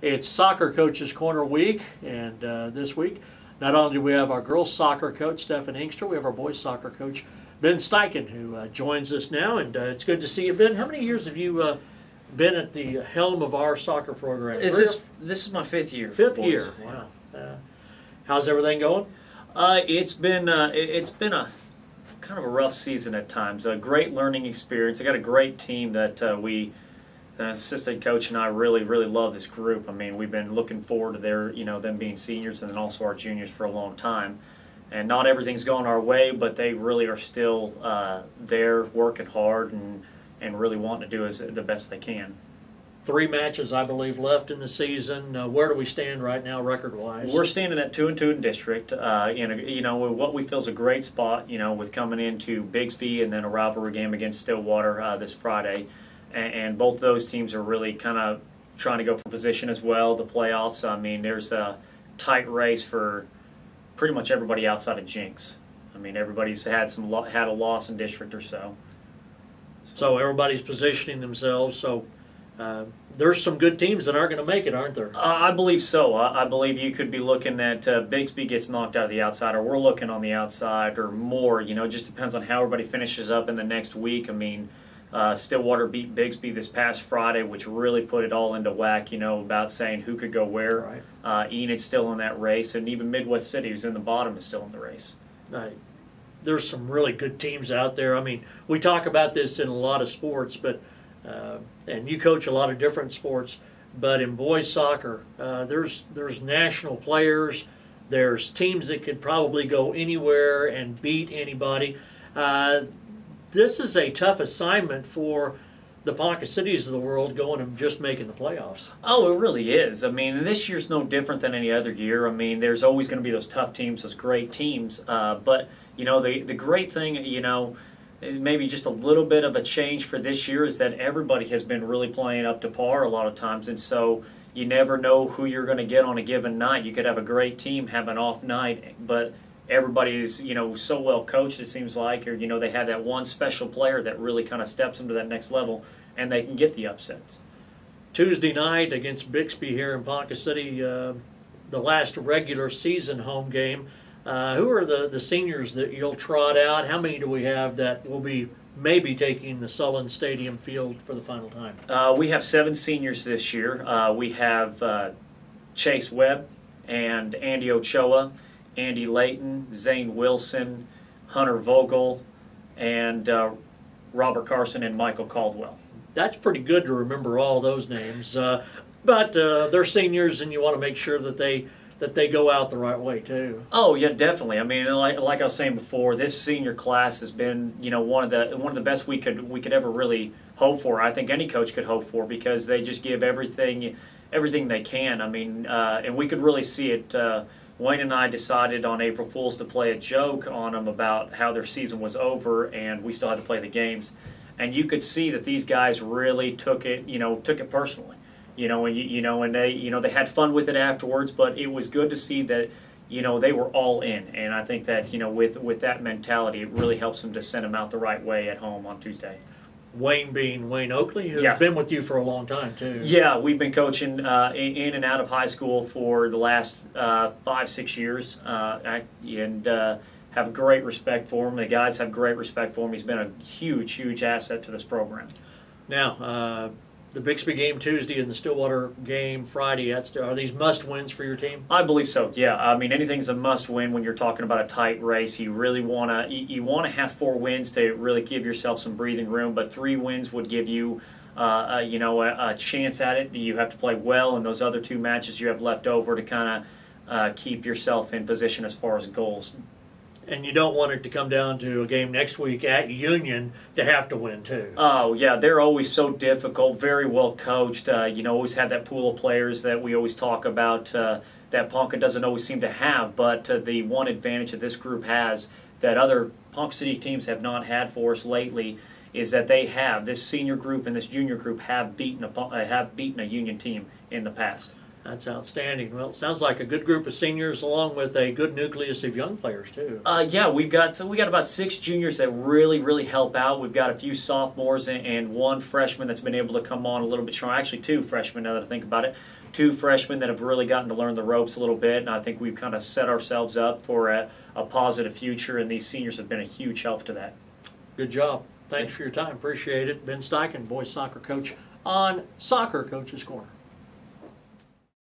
It's Soccer Coaches Corner week, and this week, not only do we have our girls soccer coach, Stefan Inkster, we have our boys soccer coach, Ben Steichen, who joins us now, and it's good to see you, Ben. How many years have you been at the helm of our soccer program? This is my fifth year. Fifth year, wow. How's everything going? It's been a kind of a rough season at times. A great learning experience. I got a great team that the assistant coach and I really love this group. I mean, we've been looking forward to them being seniors and then also our juniors for a long time. And not everything's going our way, but they really are still there working hard and really wanting to do the best they can. 3 matches, I believe, left in the season. Where do we stand right now, record-wise? We're standing at 2-2 in district. What we feel is a great spot. With coming into Bixby and then a rivalry game against Stillwater this Friday, and both those teams are really kind of trying to go for position as well. The playoffs. I mean, there's a tight race for pretty much everybody outside of Jinx. I mean, everybody's had a loss in district or so. So everybody's positioning themselves. So. There's some good teams that aren't going to make it, aren't there? I believe so. I believe you could be looking at Bixby gets knocked out of the outside, or we're looking on the outside, or more. It just depends on how everybody finishes up in the next week. I mean, Stillwater beat Bixby this past Friday, which really put it all into whack, about saying who could go where. Right. Enid's still in that race, and even Midwest City, who's in the bottom, is still in the race. Right. There's some really good teams out there. I mean, we talk about this in a lot of sports, but and you coach a lot of different sports, but in boys soccer, there's national players, there's teams that could probably go anywhere and beat anybody. This is a tough assignment for the Ponca cities of the world going and just making the playoffs. Oh, it really is. I mean, this year's no different than any other year. I mean, there's always going to be those tough teams, those great teams, but the great thing, maybe just a little bit of a change for this year is that everybody has been really playing up to par a lot of times, and so you never know who you're going to get on a given night. You could have a great team have an off night, but everybody is so well coached, it seems like, or they have that one special player that really kind of steps them to that next level, and they can get the upsets. Tuesday night against Bixby here in Ponca City, the last regular season home game. Who are the seniors that you'll trot out? How many do we have that will be maybe taking the Sullen Stadium field for the final time? We have 7 seniors this year. We have Chase Webb and Andy Ochoa, Andy Layton, Zane Wilson, Hunter Vogel, and Robert Carson and Michael Caldwell. That's pretty good to remember all those names. But they're seniors, and you want to make sure that they go out the right way too. Oh yeah, definitely. I mean, like I was saying before, this senior class has been one of the best we could ever really hope for. I think any coach could hope for, because they just give everything they can. I mean, and we could really see it. Wayne and I decided on April Fool's to play a joke on them about how their season was over and we still had to play the games, and you could see that these guys really took it personally. And they had fun with it afterwards, but it was good to see that, they were all in. And I think that, with that mentality, it really helps them to send them out the right way at home on Tuesday. Wayne being Wayne Oakley, who's been with you for a long time, too. Yeah, we've been coaching in and out of high school for the last 5-6 years, and have great respect for him. The guys have great respect for him. He's been a huge asset to this program. Now, the Bixby game Tuesday and the Stillwater game Friday, are these must-wins for your team? I believe so, yeah. I mean, anything's a must-win when you're talking about a tight race. You really want to have 4 wins to really give yourself some breathing room, but 3 wins would give you a chance at it. You have to play well in those other 2 matches you have left over to kind of keep yourself in position as far as goals. And you don't want it to come down to a game next week at Union to have to win, too. Oh, yeah, they're always so difficult, very well coached. Always have that pool of players that we always talk about that Ponca doesn't always seem to have. But the one advantage that this group has that other Ponca City teams have not had for us lately is that this senior group and this junior group have beaten a Union team in the past. That's outstanding. Well, it sounds like a good group of seniors along with a good nucleus of young players too. Yeah, we got about 6 juniors that really help out. We've got a few sophomores and one freshman that's been able to come on a little bit strong. Actually, 2 freshmen now that I think about it. 2 freshmen that have really gotten to learn the ropes a little bit, and I think we've kind of set ourselves up for a positive future. And these seniors have been a huge help to that. Good job. Thanks for your time. Appreciate it. Ben Steichen, boys soccer coach on Soccer Coach's Corner.